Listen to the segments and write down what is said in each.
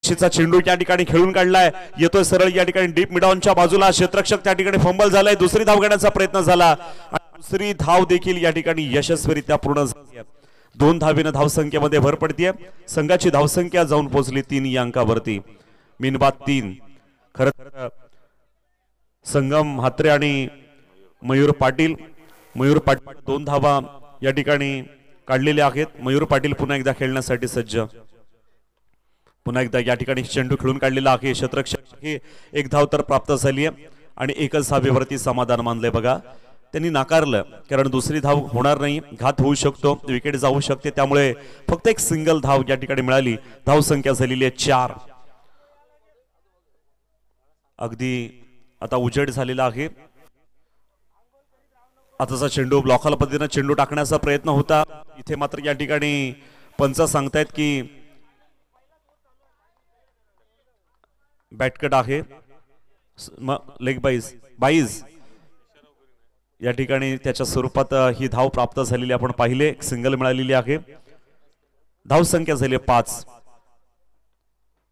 परदेशीचा चेंडू या ठिकाणी खेळून काढलाय, येतोय सरळ या ठिकाणी डीप मिडॉनच्या बाजूला, क्षेत्ररक्षक त्या ठिकाणी फंबल झालाय, दुसरी धाव घेण्याचा प्रयत्न झाला, दुसरी धाव देखील या ठिकाणी यशस्वीरित्या पूर्ण झाली. 2 धावेने धावसंख्येमध्ये भर पडतीये. संघाची धावसंख्या जाऊन पोहोचली 3 या अंकावरती. मीनबाद 3. खरं संगम म्हात्रे आणि मयूर पाटील 2 धावा या ठिकाणी काढलेल्या आहेत. मयूर पाटील पुन्हा एकदा खेळण्यासाठी सज्ज. पुन्हा एकदा या ठिकाणी चेंडू खेळून काढलेला आहे. क्षेत्ररक्षक ही 1 धाव तर प्राप्त झाली आहे आणि 1च धावेवरती समाधान मानले. बघा त्यांनी नाकारलं कारण दुसरी धाव होणार नाही, घात होऊ शकतो, विकेट जाऊ शकते, त्यामुळे फक्त 1 सिंगल धाव या ठिकाणी मिळाली. धावसंख्या झालेली आहे 4. अगदी आता उजेड झालेला आहे. आताचा चेंडू ब्लॉकला पद्धतीने चेंडू टाकण्याचा प्रयत्न होता. इथे मात्र या ठिकाणी पंच सांगतायत की बॅटकट आहे, लेग बाईज या ठिकाणी त्याच्या स्वरूपात ही धाव प्राप्त झालेली आपण पाहिले. सिंगल मिळालेली आहे. धावसंख्या झाली 5.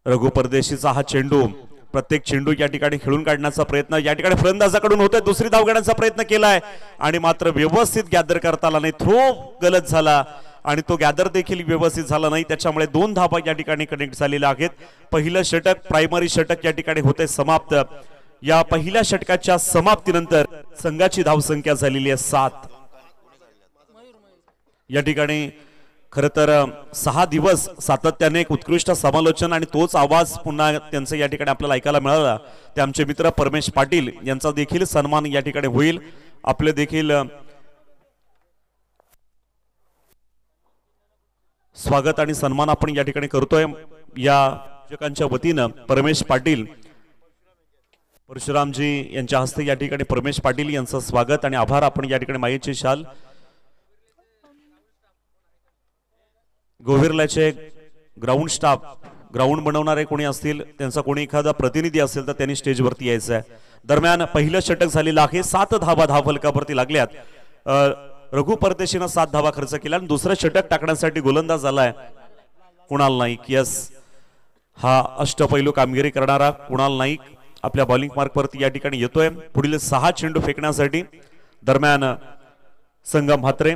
रघु परदेशीचा हा चेंडू, प्रत्येक चेंडू या ठिकाणी खेळून काढण्याचा प्रयत्न या ठिकाणी फलंदाजाकडून होतोय. दुसरी धाव घेण्याचा प्रयत्न केलाय आणि मात्र व्यवस्थित गॅदर करता आला नाही. थ्रो गलत झाला आणि तो गॅदर देखील व्यवस्थित झाला नाही, त्याच्यामुळे 2 धावा या ठिकाणी कनेक्ट झालेल्या आहेत. पहिलं षटक, प्रायमरी षटक या ठिकाणी होते समाप्त. या पहिल्या षटकाच्या समाप्तीनंतर संघाची धावसंख्या झालेली आहे 7. या ठिकाणी खरं तर 6 दिवस सातत्याने एक उत्कृष्ट समालोचन आणि तोच आवाज पुन्हा त्यांचं या ठिकाणी आपल्याला ऐकायला मिळाला. ते आमचे मित्र परमेश पाटील यांचा देखील सन्मान या ठिकाणी होईल. आपले देखील स्वागत आणि सन्मान आपण या ठिकाणी करतोय. या आयोजकांच्या वतीनं परमेश पाटील, परशुरामजी यांच्या हस्ते या ठिकाणी परमेश पाटील यांचं स्वागत आणि आभार. आपण या ठिकाणी मायेची शाल, गोविरल्याचे ग्राउंड स्टाफ, ग्राउंड बनवणारे कोणी असतील, त्यांचा कोणी एखादा प्रतिनिधी असेल तर त्यांनी स्टेजवरती यायचं आहे. दरम्यान पहिलं षटक झालेलं आहे. 7 धावा धावफलकावरती लागल्यात. रघु परदेशीनं 7 धावा खर्च केला आणि दुसरं षटक टाकण्यासाठी गोलंदाज झालाय कुणाल नाईक. यस, हा अष्टपैलू कामगिरी करणारा कुणाल नाईक आपल्या बॉलिंग मार्कवरती या ठिकाणी येतोय पुढील 6 चेंडू फेकण्यासाठी. दरम्यान संगम म्हात्रे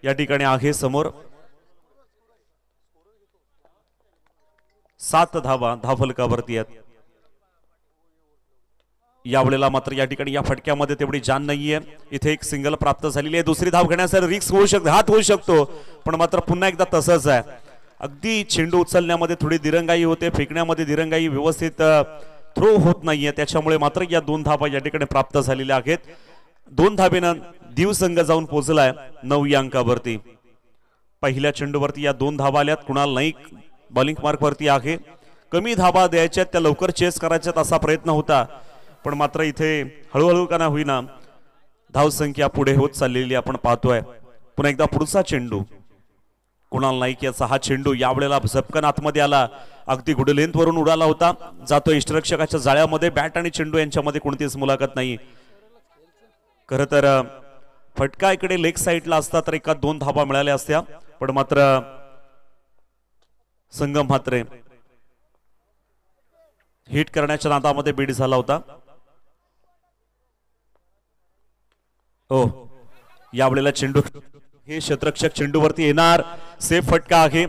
या ठिकाणी आहे समोर. 7 धावा धावफलकावरती आहेत. यावेळेला मात्र या ठिकाणी या फटक्यामध्ये तेवढी जान नाहीये. इथे 1 सिंगल प्राप्त झालेली आहे. दुसरी धाव घेण्यासाठी रिस्क होऊ शकते, हात होऊ शकतो, पण मात्र पुन्हा एकदा तसंच आहे. अगदी चेंडू उचलण्यामध्ये थोडी दिरंगाई होते, फेकण्यामध्ये दिरंगाई, व्यवस्थित थ्रो होत नाहीये, त्याच्यामुळे मात्र या 2 धावा या ठिकाणी प्राप्त झालेल्या आहेत. 2 धावेनं दीव संघ जाऊन पोहोचलाय 9 या अंकावरती. पहिल्या चेंडूवरती या 2 धावा आल्यात. कुणाल नाईक बॉलिंग मार्कवरती आहे. कमी धावा द्यायच्या, त्या लवकर चेस करायच्यात असा प्रयत्न होता, पण मात्र इथे हळूहळू का ना होईना धावसंख्या पुढे होत चाललेली आपण पाहतोय. पुन्हा एकदा पुढचा चेंडू, कुणाल नाईक याचा हा चेंडू यावेळेला झपकन आतमध्ये आला, अगदी गुड लेंथ वरून उडाला होता, जातो इष्टरक्षकाच्या जाळ्यामध्ये. बॅट आणि चेंडू यांच्यामध्ये कोणतीच मुलाखत नाही. खरं तर फटका इकडे लेग साईडला असता तर 1-2 धावा मिळाल्या असत्या, पण मात्र संगम म्हात्रे हिट करण्याच्या नादामध्ये बीड झाला होता. हो, यावेळेला चेंडू, हे क्षेत्ररक्षक चेंडूवरती येणार, सेफ फटका आहे.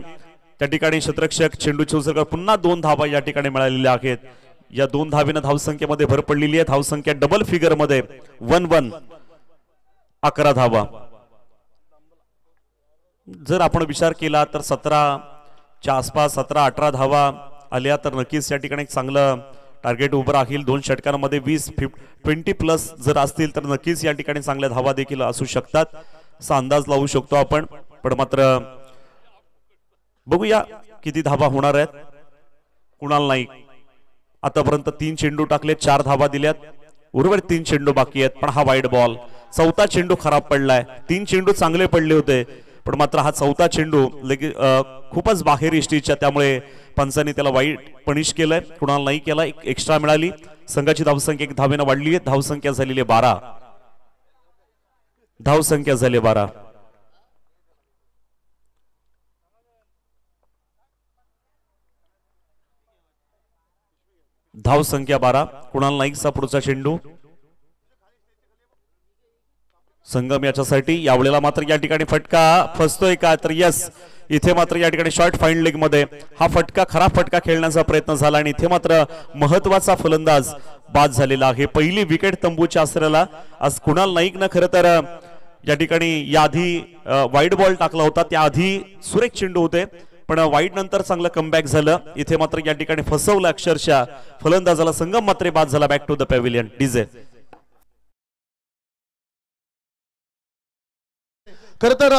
त्या ठिकाणी क्षेत्ररक्षक चेंडूची उचल, पुन्हा 2 धावा या ठिकाणी मिळालेल्या आहेत. या 2 धावेनं धावसंख्येमध्ये भर पडलेली आहे. धावसंख्या डबल फिगर मध्ये 1-1, 11 धावा. जर आपण विचार केला तर 17च्या आसपास 17-18 धावा आल्या तर नक्कीच या ठिकाणी एक चांगलं टार्गेट उभं राहील. 2 षटकांमध्ये 20 प्लस जर असतील तर नक्कीच या ठिकाणी चांगल्या धावा देखील असू शकतात, असा अंदाज लावू शकतो आपण. पण मात्र बघूया किती धावा होणार आहेत. कुणाल नाईक आतापर्यंत 3 चेंडू टाकले, 4 धावा दिल्यात, उर्वरित 3 चेंडू बाकी आहेत. पण हा वाईड बॉल, 4था चेंडू खराब पडलाय. 3 चेंडू चांगले पडले होते, पण मात्र हा 4था चेंडू खूपच बाहेर इष्टीच्या, त्यामुळे पंचांनी त्याला वाईट पनिश केलंय. कुणाल नाईक याला 1 एक्स्ट्रा मिळाली. संघाची धावसंख्या 1 धावेनं वाढली आहे. धावसंख्या झालेली 12. धावसंख्या झाली 12. धाव संख्या 12. कुणाल नाईकचा पुढचा चेंडू. संगम याच्यासाठी यावेळेला मात्र या ठिकाणी फटका फसतोय का, तर यस, इथे मात्र या ठिकाणी शॉर्ट फाईन लेग मध्ये हा फटका, खरा फटका खेळण्याचा प्रयत्न झाला आणि इथे मात्र महत्वाचा फलंदाज बाद झालेला आहे. पहिली विकेट तंबूच्या आसऱ्याला आज कुणाल नाईकनं खरं तर या ठिकाणी याआधी वाईड बॉल टाकला होता, त्याआधी सुरेख चेंडू होते, पण वाईड नंतर चांगलं कमबॅक झालं. इथे मात्र या ठिकाणी फसवलं अक्षरशः फलंदाजाला. संगम मात्र बाद झाला. Back to the pavilion. DJ. खर तर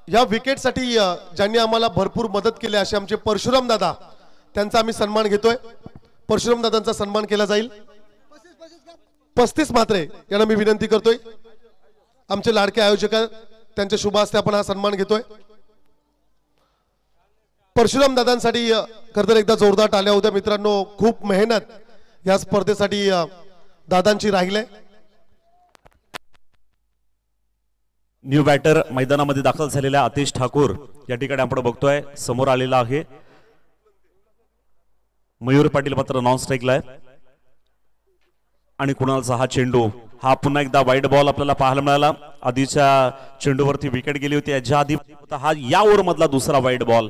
या विकेटसाठी ज्यांनी आम्हाला भरपूर मदत केली असे आमचे परशुराम दादा, त्यांचा आम्ही सन्मान घेतोय. परशुराम दादांचा सन्मान केला जाईल. 35 म्हात्रे यांना मी विनंती करतोय, आमचे लाडके आयोजक, त्यांच्या शुभ हस्ते आपण हा सन्मान घेतोय. परशुराम दादांसाठी खर तर एकदा जोरदार टाळ्या होत्या मित्रांनो. खूप मेहनत या स्पर्धेसाठी दादांची राहिले. न्यू बॅटर मैदानामध्ये दाखल झालेल्या आतिश ठाकूर या ठिकाणी आपण बघतोय समोर आलेला आहे. मयूर पाटील मात्र नॉन स्ट्राईकला आहे आणि कुणालचा हा चेंडू, हा पुन्हा एकदा वाईड बॉल आपल्याला पाहायला मिळाला. आधीच्या चेंडूवरती विकेट गेली होती, याच्या आधी होता हा या ओव्हर मधला दुसरा वाईड बॉल.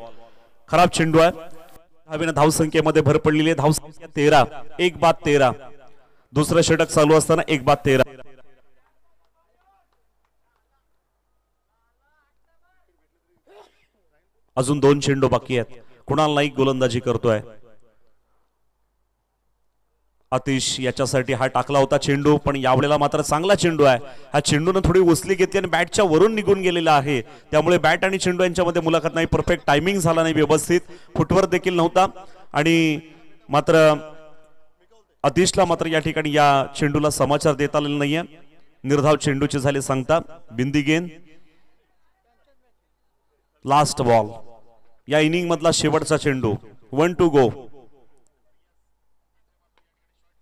खराब चेंडू आहे. हवेनं धावसंख्येमध्ये भर पडलेली आहे. धावसंख्या 13, 1 बाद 13. दुसरं षटक चालू असताना 1 बाद 13. अजून 2 चेंडू बाकी आहेत. कुणाल नाईक गोलंदाजी करतोय. आतिश याच्यासाठी हा टाकला होता चेंडू, पण यावेळेला मात्र चांगला चेंडू आहे. हा चेंडूने थोडी उसली घेतली आणि बॅटच्या वरून निघून गेलेला आहे, त्यामुळे बॅट आणि चेंडू यांच्यामध्ये मुलाखत नाही. परफेक्ट टायमिंग झाला नाही व्यवस्थित. फुटवर्क देखील नव्हता आणि मात्र आतिशला मात्र या ठिकाणी या चेंडूला समाचार देता आलेला नाहीये. निर्धाव चेंडूची झाले सांगता. बिंदी गेंद. Last ball. या इनिंग मधला शेवटचा चेंडू. 1 to go.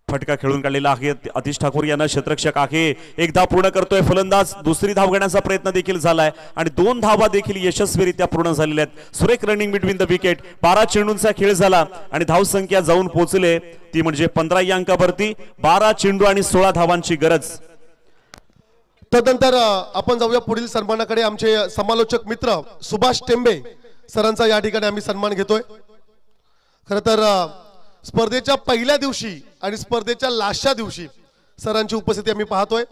फटका खेळून काढलेला आहे. आतिश ठाकूर यांना क्षेत्ररक्षक आहे. एक धाव पूर्ण करतोय फलंदाज. दुसरी धाव घेण्याचा प्रयत्न देखील झालाय आणि 2 धावा देखील यशस्वीरित्या पूर्ण झालेल्या आहेत. सुरेख रनिंग बिटवीन द विकेट. 12 चेंडूंचा खेळ झाला आणि धाव संख्या जाऊन पोहोचले ती म्हणजे 15 या अंकावरती. 12 चेंडू आणि 16 धावांची गरज. तदनंतर आपण जाऊया पुढील सन्मानाकडे. आमचे समालोचक मित्र सुभाष टेंबे सरांचा या ठिकाणी आम्ही सन्मान घेतोय. खरं तर स्पर्धेच्या पहिल्या दिवशी आणि स्पर्धेच्या लास्टच्या दिवशी सरांची उपस्थिती आम्ही पाहतोय.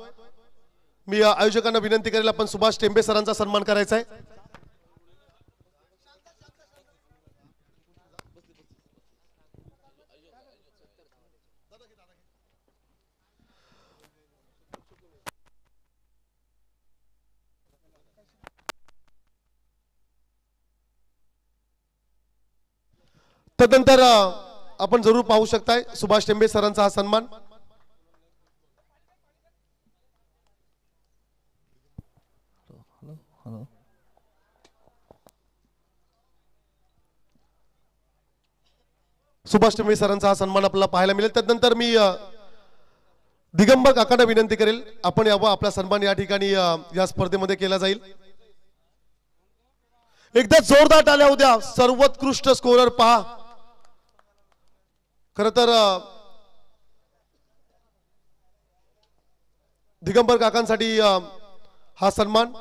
मी आयोजकांना विनंती करेल आपण सुभाष टेंबे सरांचा सन्मान करायचा आहे. तदनंतर आपण जरूर पाहू शकताय सुभाष टेंबे सरांचा हा सन्मान. सुभाष टेंबे सरांचा हा सन्मान आपल्याला पाहायला मिळेल. त्यानंतर मी दिगंबर काकांना विनंती करेल आपण यावं. आपला सन्मान या ठिकाणी या स्पर्धेमध्ये केला जाईल. एकदा जोरदार टाळ्या उद्या. सर्वोत्कृष्ट स्कोरर पहा. खरं तर दिगंबर काकांसाठी हा सन्मान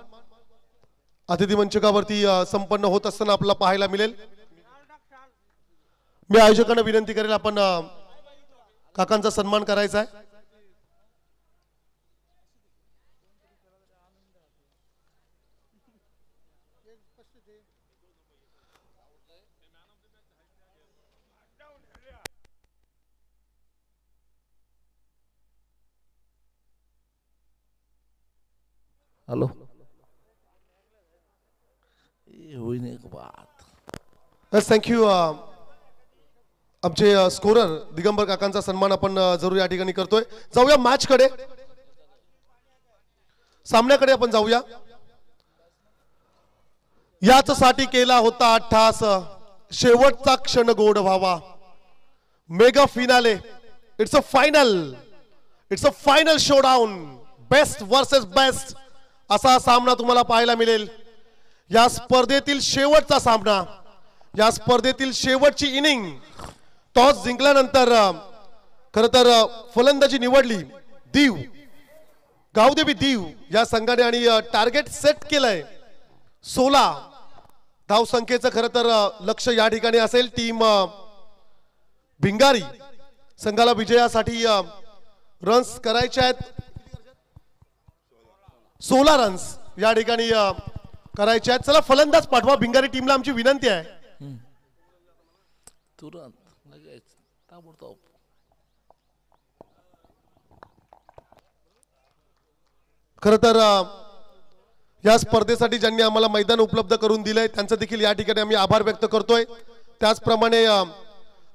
अतिथी मंचकावरती संपन्न होत असताना आपल्याला पाहायला मिळेल. मी आयोजकांना विनंती करेल आपण काकांचा सन्मान करायचा आहे. हेलो हुई नहीं बात. थँक्यू. आमचे स्कोरर दिगंबर काकांचा सन्मान आपण जरूर या ठिकाणी करतोय. जाऊया मॅच कडे, सामन्याकडे आपण जाऊया. याच साठी केला होता अट्टास, शेवटचा क्षण गोड व्हावा. Mega finale. It's a final. It's a final showdown. Best versus best असा सामना तुम्हाला पाहायला मिळेल. या स्पर्धेतील शेवटचा सामना, या स्पर्धेतील शेवटची इनिंग. टॉस जिंकल्यानंतर खर तर फलंदाजी निवडली दीव, गावदेवी दीव या संघाने आणि टार्गेट सेट केलंय 16 धाव संख्येचं खर तर लक्ष या ठिकाणी असेल. टीम भिंगारी संघाला विजयासाठी रन्स करायचे आहेत. 16 रन्स या ठिकाणी करायचे आहेत. चला फलंदाज पाठवा भिंगारी टीमला, आमची विनंती आहे. तुरंत लगेच ताबडतोब. खर तर या स्पर्धेसाठी ज्यांनी आम्हाला मैदान उपलब्ध करून दिलंय त्यांचं देखील या ठिकाणी आम्ही आभार व्यक्त करतोय. त्याचप्रमाणे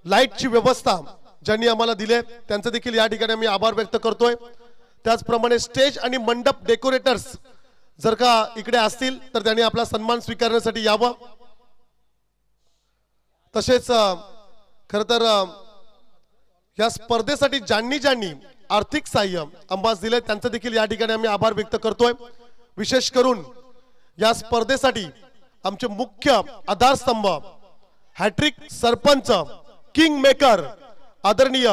लाईटची व्यवस्था ज्यांनी आम्हाला दिले त्यांचं देखील या ठिकाणी आम्ही आभार व्यक्त करतोय. त्याचप्रमाणे स्टेज आणि मंडप डेकोरेटर्स जर का इकडे असतील तर त्यांनी आपला सन्मान स्वीकारण्यासाठी यावं. तसेच खर तर या स्पर्धेसाठी ज्यांनी आर्थिक सहाय्य अंबास दिले त्यांचं देखील या ठिकाणी आम्ही आभार व्यक्त करतोय. विशेष करून या स्पर्धेसाठी आमचे मुख्य आधारस्तंभ हॅट्रिक सरपंच किंग मेकर आदरणीय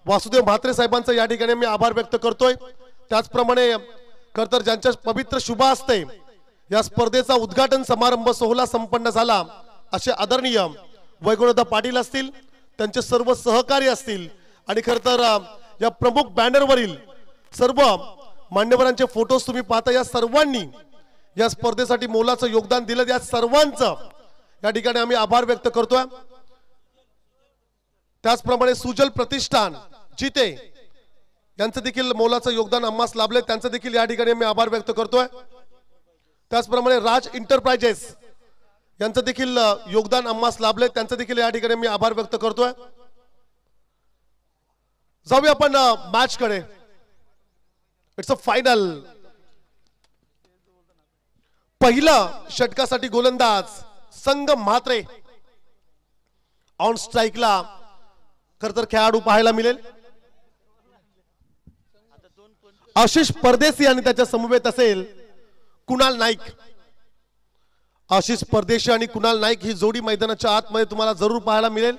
वासुदेव म्हात्रे साहेबांचा या ठिकाणी मी आभार व्यक्त करतोय. त्याचप्रमाणे खर तर ज्यांच्या पवित्र शुभ हस्ते या स्पर्धेचा उद्घाटन समारंभ सोहळा संपन्न झाला असे आदरणीय वैगुणदा पाटील असतील, त्यांचे सर्व सहकारी असतील आणि खर तर या प्रमुख बॅनरवरील सर्व मान्यवरांचे फोटोज तुम्ही पाहता. या सर्वांनी या स्पर्धेसाठी मोलाचं योगदान दिलं. या सर्वांचं या ठिकाणी आम्ही आभार व्यक्त करतोय. त्याचप्रमाणे सुजल प्रतिष्ठान जिते यांचं देखील मोलाचं योगदान आम्हास लाभले, त्यांचं देखील या ठिकाणी आम्ही आभार व्यक्त करतोय. त्याचप्रमाणे राज एंटरप्राइजेस यांचं देखील योगदान आम्हास लाभले, त्यांचं देखील या ठिकाणी मी आभार व्यक्त करतोय. जाऊया आपण मॅच कडे. It's a final. पहिला षटकासाठी गोलंदाज संग म्हात्रे. ऑन स्ट्राईकला खर तर खेळाडू पाहायला मिळेल आशिष परदेशी आणि त्याच्या समवेत असेल कुणाल नाईक. आशिष परदेशी आणि कुणाल नाईक ही जोडी मैदानाच्या आतमध्ये तुम्हाला जरूर पाहायला मिळेल.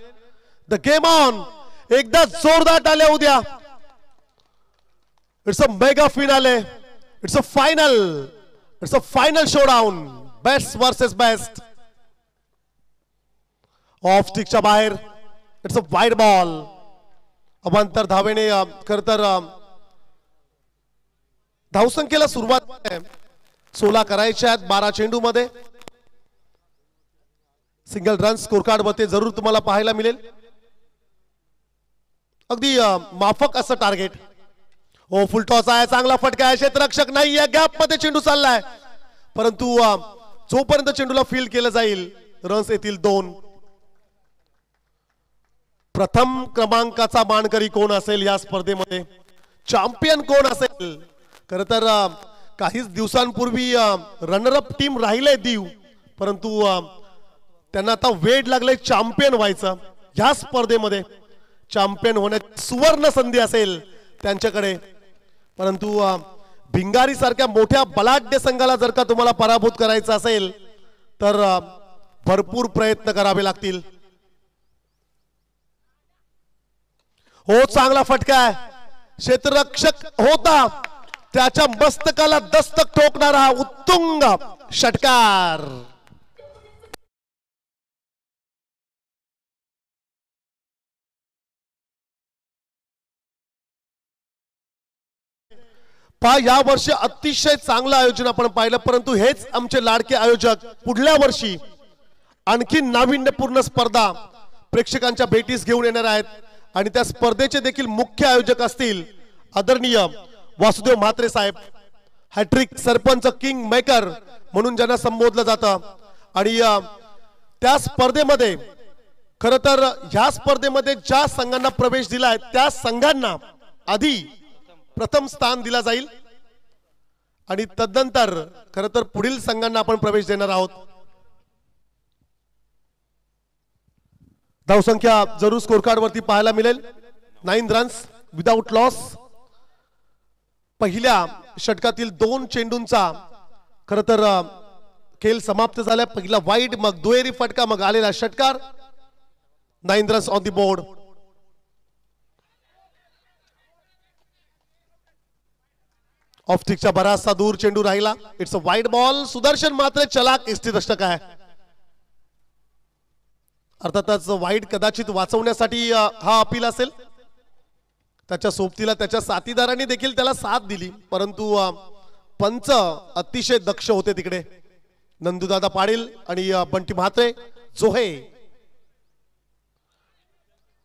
The game on. एकदा जोरदार टाळ्या उद्या. It's a mega finale. It's a final. It's a final showdown. Best versus best. Off स्टिकच्या बाहेर. It's a wide ball. अवांतर धावेने खर तर धावसंख्येला सुरुवात 16 करायच्या आहेत 12 चेंडू मध्ये. सिंगल रन स्कोर कार्ड वरती जरूर तुम्हाला पाहायला मिळेल. अगदी माफक असं टार्गेट. हो फुल टॉस आहे. चांगला फटका आहे. क्षेत्ररक्षक नाही आहे. गॅप मध्ये चेंडू चाललाय परंतु जोपर्यंत चेंडूला फील्ड केलं जाईल रन्स येतील 2. प्रथम क्रमांकाचा मानकरी कोण असेल या स्पर्धेमध्ये, चॅम्पियन कोण असेल? खर तर काहीच दिवसांपूर्वी रनरअप टीम राहिले दीव, परंतु त्यांना आता वेळ लागले चॅम्पियन व्हायचं. या स्पर्धेमध्ये चॅम्पियन होण्याची सुवर्ण संधी असेल त्यांच्याकडे. परंतु भिंगारी सारख्या मोठ्या बलाढ्य संघाला जर का तुम्हाला पराभूत करायचं असेल तर भरपूर प्रयत्न करावे लागतील. हो चांगला फटका आहे. क्षेत्ररक्षक होता त्याच्या मस्तकाला दस्तक ठोकणारा उत्तुंग षटकार. या वर्षी अतिशय चांगलं आयोजन आपण पाहिलं, परंतु हेच आमचे लाडके आयोजक पुढल्या वर्षी आणखी नाविन्यपूर्ण स्पर्धा प्रेक्षकांच्या भेटीस घेऊन येणार आहेत. आणि त्या स्पर्धेचे देखील मुख्य आयोजक असतील आदरणीय वासुदेव म्हात्रे साहेब. हॅट्रिक सरपंच किंग मेकर म्हणून ज्यांना संबोधलं जातं. आणि त्या स्पर्धेमध्ये खर तर ह्या स्पर्धेमध्ये ज्या संघांना प्रवेश दिलाय त्या संघांना आधी प्रथम स्थान दिला जाईल आणि तदनंतर खर तर पुढील संघांना आपण प्रवेश देणार आहोत. धावसंख्या जरूर स्कोर कार्ड वरती पाहायला मिळेल. 9 रन्स विदाउट लॉस. पहिल्या षटकातील 2 चेंडूंचा खर तर खेळ समाप्त झाला. पहिला वाईड, मग दुहेरी फटका, मग आलेला षटकार. 9 runs on the board. Off स्टिकच्या बराचसा दूर चेंडू राहिला. It's a wide ball. Sudarshan मात्र चलाक यष्टीरक्षक आहे. अर्थातच वाईड कदाचित वाचवण्यासाठी हा अपील असेल. त्याच्या सोबतीला त्याच्या साथीदारांनी देखील त्याला साथ दिली, परंतु पंच अतिशय दक्ष होते तिकडे. नंदूदादा पाटील आणि बंटी म्हात्रे जोहे.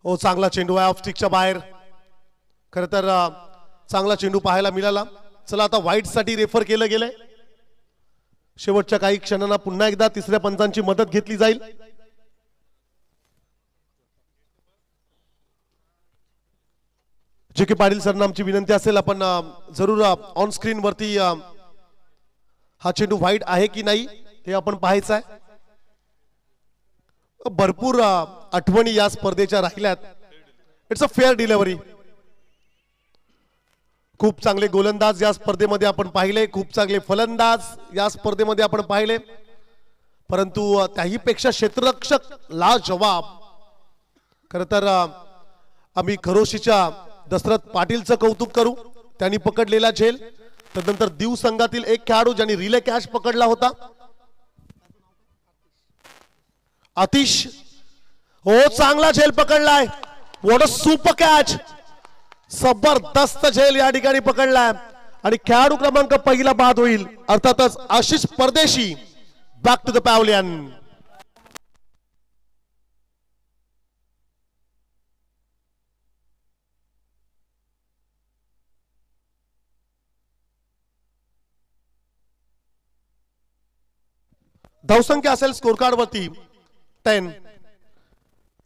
हो, चांगला चेंडू आहे ऑफ स्टिकच्या बाहेर. खर तर चांगला चेंडू पाहायला मिळाला. चला आता वाईड साठी रेफर केलं गेलंय. शेवटच्या काही क्षणांना पुन्हा एकदा तिसऱ्या पंचांची मदत घेतली जाईल. जे के पाटील सरांना आमची विनंती असेल, आपण जरूर ऑन स्क्रीन वरती हा चेंडू वाईड आहे की नाही हे आपण पाहायचं आहे. भरपूर आठवणी या स्पर्धेच्या राहिल्यात. It's a fair delivery. खूप चांगले गोलंदाज या स्पर्धेमध्ये आपण पाहिले, खूप चांगले फलंदाज या स्पर्धेमध्ये आपण पाहिले, परंतु त्याही पेक्षा क्षेत्ररक्षक लाजवाब. खर तर आम्ही खरोशीच्या दशरथ पाटीलचं कौतुक करू. त्यांनी पकडलेला झेल. त्यानंतर दीव संघातील एक खेळाडू ज्यांनी रिले कॅच पकडला होता, आतिश. हो, चांगला झेल पकडलाय. What a super catch. जबरदस्त झेल या ठिकाणी पकडलाय आणि खेळाडू क्रमांक पहिला बाद होईल. अर्थातच Ashish Pardeshi. Back to the pavilion. धावसंख्या असेल स्कोर कार्ड वरती 10.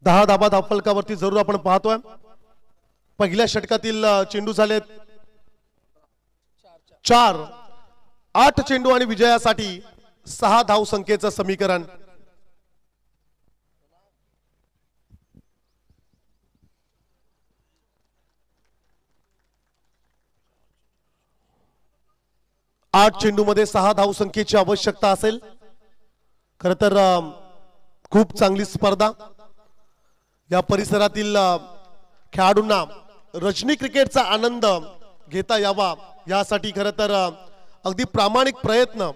10 धाबा धावफलकावरती जरूर आपण पाहतोय. पहिल्या षटकातील चेंडू झालेत 4. 8 चेंडू आणि विजयासाठी 6 धावसंख्येचं समीकरण. आठ चेंडू मध्ये 6 धावसंख्येची आवश्यकता असेल. खर तर खूप चांगली स्पर्धा. या परिसरातील खेळाडूंना रजनी क्रिकेटचा आनंद घेता यावा यासाठी खर तर अगदी प्रामाणिक प्रयत्न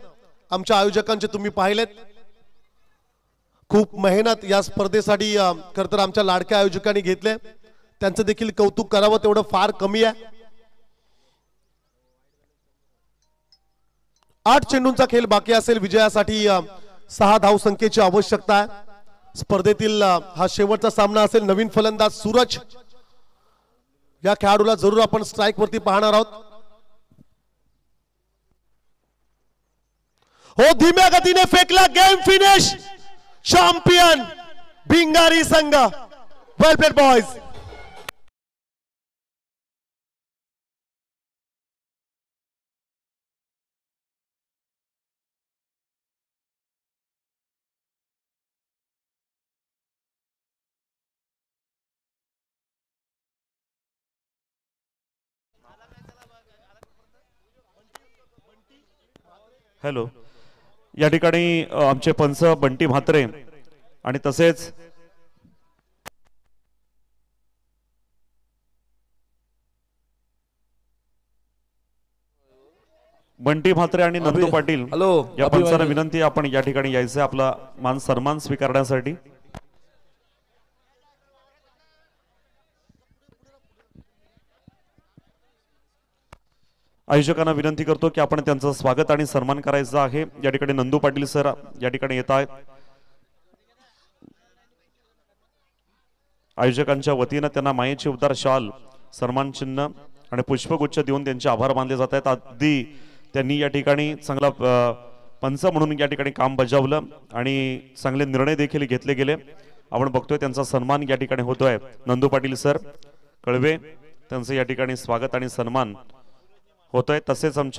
आमच्या आयोजकांचे तुम्ही पाहिलेत. खूप मेहनत या स्पर्धेसाठी खर तर आमच्या लाडक्या आयोजकांनी घेतले. त्यांचं देखील कौतुक करावं तेवढं फार कमी आहे. 8 चेंडूंचा खेळ बाकी असेल. विजयासाठी 6 धावसंख्येची आवश्यकता आहे. स्पर्धेतील हा शेवटचा सामना असेल. नवीन फलंदाज सूरज या खेळाडूला जरूर आपण स्ट्राइक वरती पाहणार आहोत. हो, धीम्या गतीने फेकला. Game finish. चॅम्पियन भिंगारी संघ. वेल प्लेड बॉयज. हॅलो, या ठिकाणी आमचे पंच बंटी म्हात्रे आणि तसेच बंटी म्हात्रे आणि नंदू पाटील या पंचांना विनंती, आपण या ठिकाणी यायचं आपला मान सन्मान स्वीकारण्यासाठी. आयोजकांना विनंती करतो की आपण त्यांचं स्वागत आणि सन्मान करायचं आहे. या ठिकाणी नंदू पाटील सर या ठिकाणी येत आहेत. आयोजकांच्या वतीनं त्यांना मायेची उबदार शॉल, सन्मान चिन्ह आणि पुष्पगुच्छ देऊन त्यांचे आभार मानले जात आहेत. अगदी त्यांनी या ठिकाणी चांगला पंच म्हणून या ठिकाणी काम बजावलं आणि चांगले निर्णय देखील घेतले गेले. आपण बघतोय त्यांचा सन्मान या ठिकाणी होतोय. नंदू पाटील सर कळवे त्यांचं या ठिकाणी स्वागत आणि सन्मान होतोय. तसेच आमचे